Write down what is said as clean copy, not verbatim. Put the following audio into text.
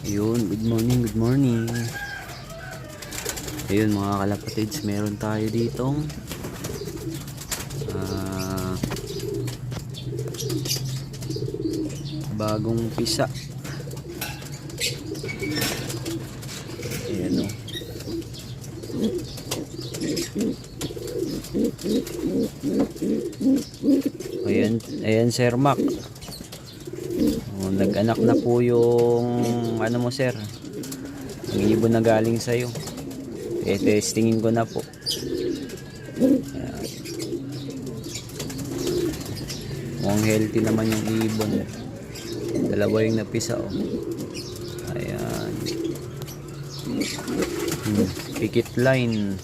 Ayun, good morning, good morning. Ayun mga kalapatids, meron tayo ditong bagong pisa. Ayan o. Ayan Sir Mac. Nag-anak na po yung ano mo sir, ang ibon na galing sa'yo. Testingin ko na po. Ayan. Mukhang healthy naman yung ibon. Dalawa yung napisa oh. Ayan. Picket line.